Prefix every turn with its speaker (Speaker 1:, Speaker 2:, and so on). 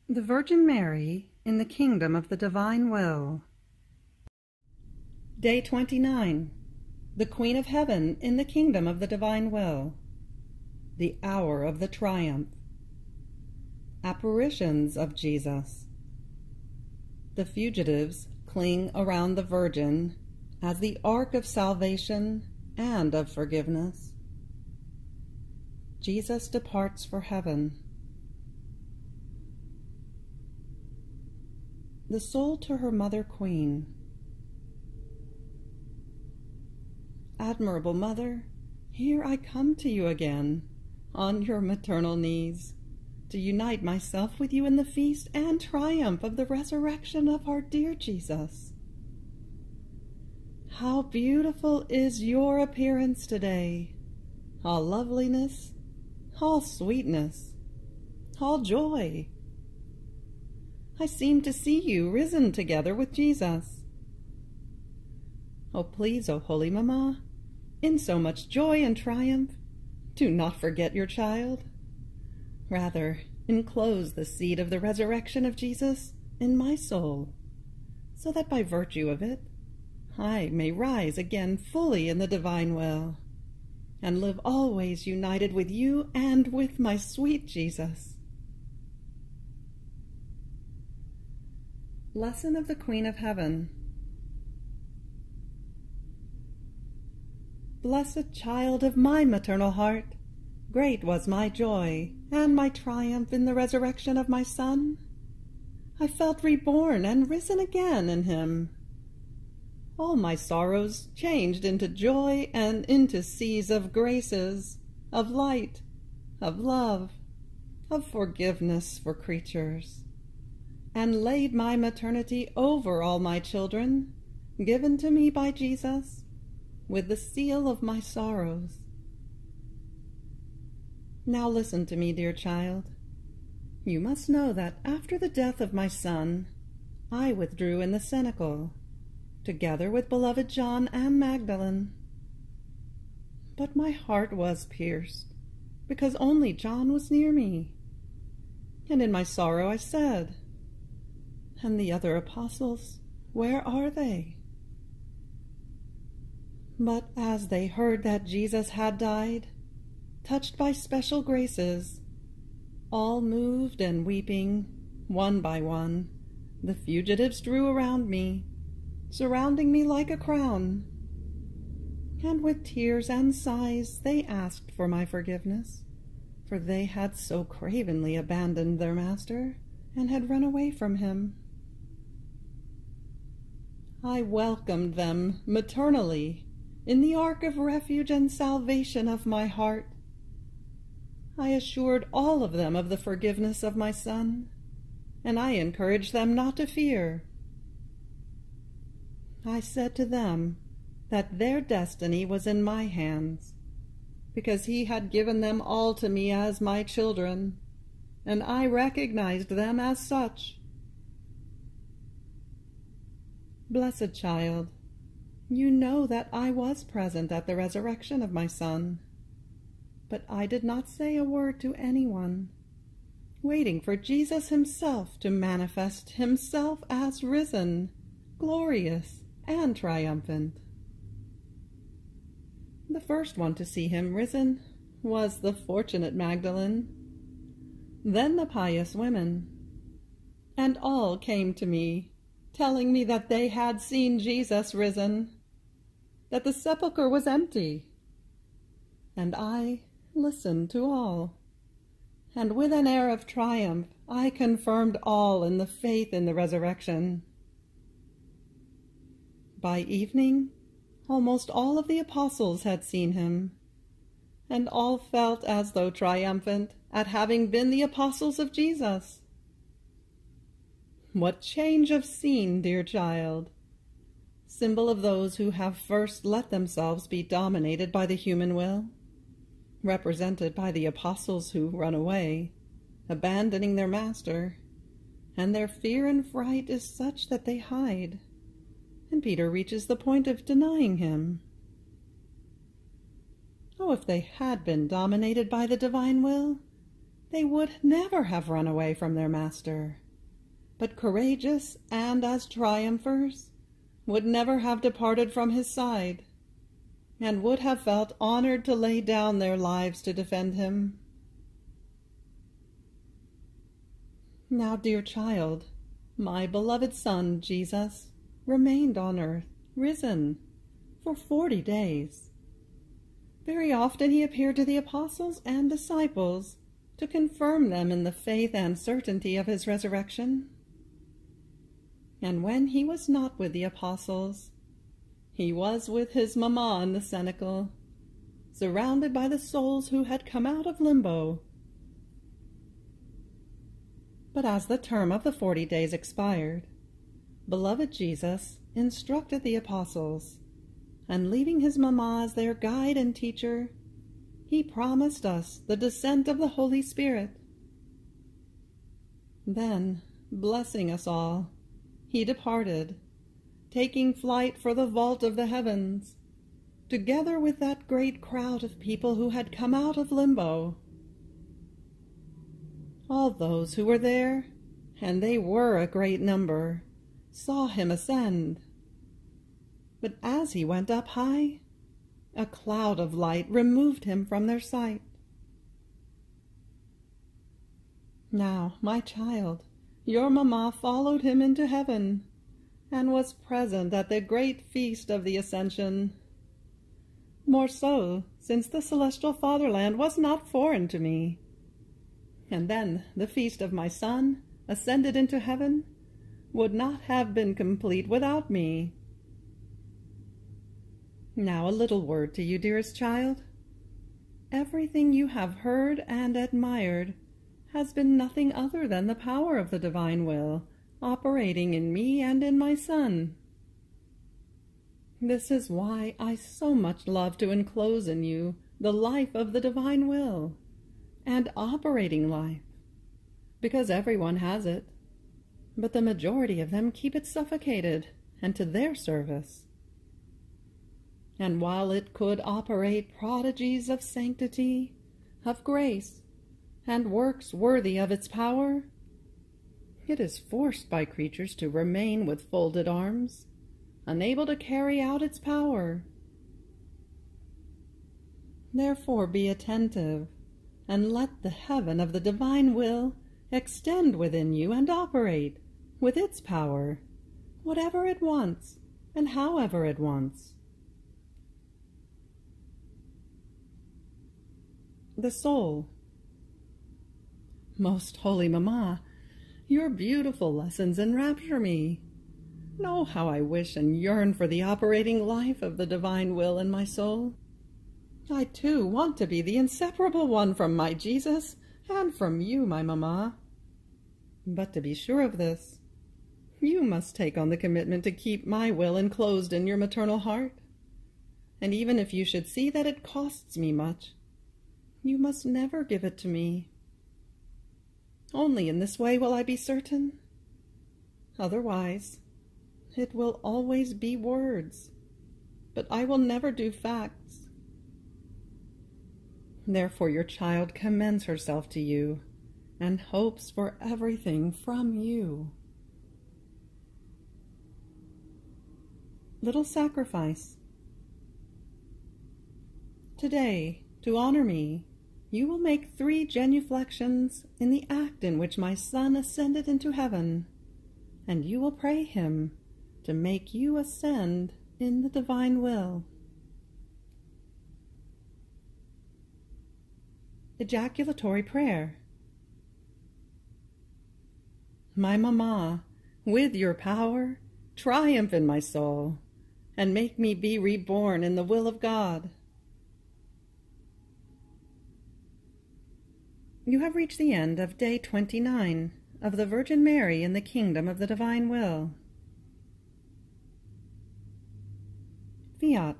Speaker 1: The Virgin Mary in the Kingdom of the Divine Will. Day 29. The Queen of Heaven in the Kingdom of the Divine Will. The Hour of the Triumph. Apparitions of Jesus. The fugitives cling around the Virgin as the ark of salvation and of forgiveness. Jesus departs for heaven. The soul to her mother queen. Admirable Mother, here I come to you again, on your maternal knees, to unite myself with you in the feast and triumph of the resurrection of our dear Jesus. How beautiful is your appearance today, all loveliness, all sweetness, all joy. I seem to see you risen together with Jesus. Oh, please, O Holy Mamma, in so much joy and triumph, do not forget your child. Rather, enclose the seed of the resurrection of Jesus in my soul, so that by virtue of it, I may rise again fully in the divine will, and live always united with you and with my sweet Jesus. Lesson of the Queen of Heaven. Blessed child of my maternal heart, great was my joy and my triumph in the resurrection of my Son. I felt reborn and risen again in him. All my sorrows changed into joy and into seas of graces, of light, of love, of forgiveness for creatures, and laid my maternity over all my children, given to me by Jesus, with the seal of my sorrows. Now listen to me, dear child. You must know that after the death of my son, I withdrew in the cenacle, together with beloved John and Magdalene. But my heart was pierced, because only John was near me. And in my sorrow I said, "And the other apostles, where are they?" But as they heard that Jesus had died, touched by special graces, all moved and weeping, one by one, the fugitives drew around me, surrounding me like a crown. And with tears and sighs they asked for my forgiveness, for they had so cravenly abandoned their master and had run away from him. I welcomed them maternally in the ark of refuge and salvation of my heart. I assured all of them of the forgiveness of my Son, and I encouraged them not to fear. I said to them that their destiny was in my hands, because he had given them all to me as my children, and I recognized them as such. Blessed child, you know that I was present at the resurrection of my Son, but I did not say a word to anyone, waiting for Jesus himself to manifest himself as risen, glorious, and triumphant. The first one to see him risen was the fortunate Magdalene, then the pious women, and all came to me, telling me that they had seen Jesus risen, that the sepulchre was empty. And I listened to all, and with an air of triumph I confirmed all in the faith in the resurrection. By evening, almost all of the apostles had seen him, and all felt as though triumphant at having been the apostles of Jesus. What change of scene, dear child! Symbol of those who have first let themselves be dominated by the human will, represented by the apostles who run away, abandoning their master, and their fear and fright is such that they hide, and Peter reaches the point of denying him. Oh, if they had been dominated by the divine will, they would never have run away from their master, but courageous and as triumphers, would never have departed from his side, and would have felt honored to lay down their lives to defend him. Now, dear child, my beloved Son, Jesus, remained on earth, risen, for 40 days. Very often he appeared to the apostles and disciples to confirm them in the faith and certainty of his resurrection. And when he was not with the apostles, he was with his mamma in the cenacle, surrounded by the souls who had come out of limbo. But as the term of the 40 days expired, beloved Jesus instructed the apostles, and leaving his mamma as their guide and teacher, he promised us the descent of the Holy Spirit. Then, blessing us all, he departed, taking flight for the vault of the heavens, together with that great crowd of people who had come out of limbo. All those who were there, and they were a great number, saw him ascend. But as he went up high, a cloud of light removed him from their sight. Now, my child, your mamma followed him into heaven, and was present at the great feast of the Ascension. More so, since the celestial fatherland was not foreign to me. And then the feast of my Son, ascended into heaven, would not have been complete without me. Now a little word to you, dearest child. Everything you have heard and admired has been nothing other than the power of the divine will operating in me and in my Son. This is why I so much love to enclose in you the life of the divine will, and operating life, because everyone has it, but the majority of them keep it suffocated and to their service. And while it could operate prodigies of sanctity, of grace, and works worthy of its power, it is forced by creatures to remain with folded arms, unable to carry out its power. Therefore be attentive, and let the heaven of the divine will extend within you and operate, with its power, whatever it wants, and however it wants. The soul. Most holy mamma, your beautiful lessons enrapture me. Know how I wish and yearn for the operating life of the divine will in my soul. I, too, want to be the inseparable one from my Jesus and from you, my mamma. But to be sure of this, you must take on the commitment to keep my will enclosed in your maternal heart. And even if you should see that it costs me much, you must never give it to me. Only in this way will I be certain. Otherwise, it will always be words, but I will never do facts. Therefore your child commends herself to you, and hopes for everything from you. Little sacrifice. Today, to honor me, you will make 3 genuflections in the act in which my Son ascended into heaven, and you will pray him to make you ascend in the divine will. Ejaculatory prayer. My mamma, with your power, triumph in my soul, and make me be reborn in the will of God. You have reached the end of day 29 of the Virgin Mary in the Kingdom of the Divine Will. Fiat.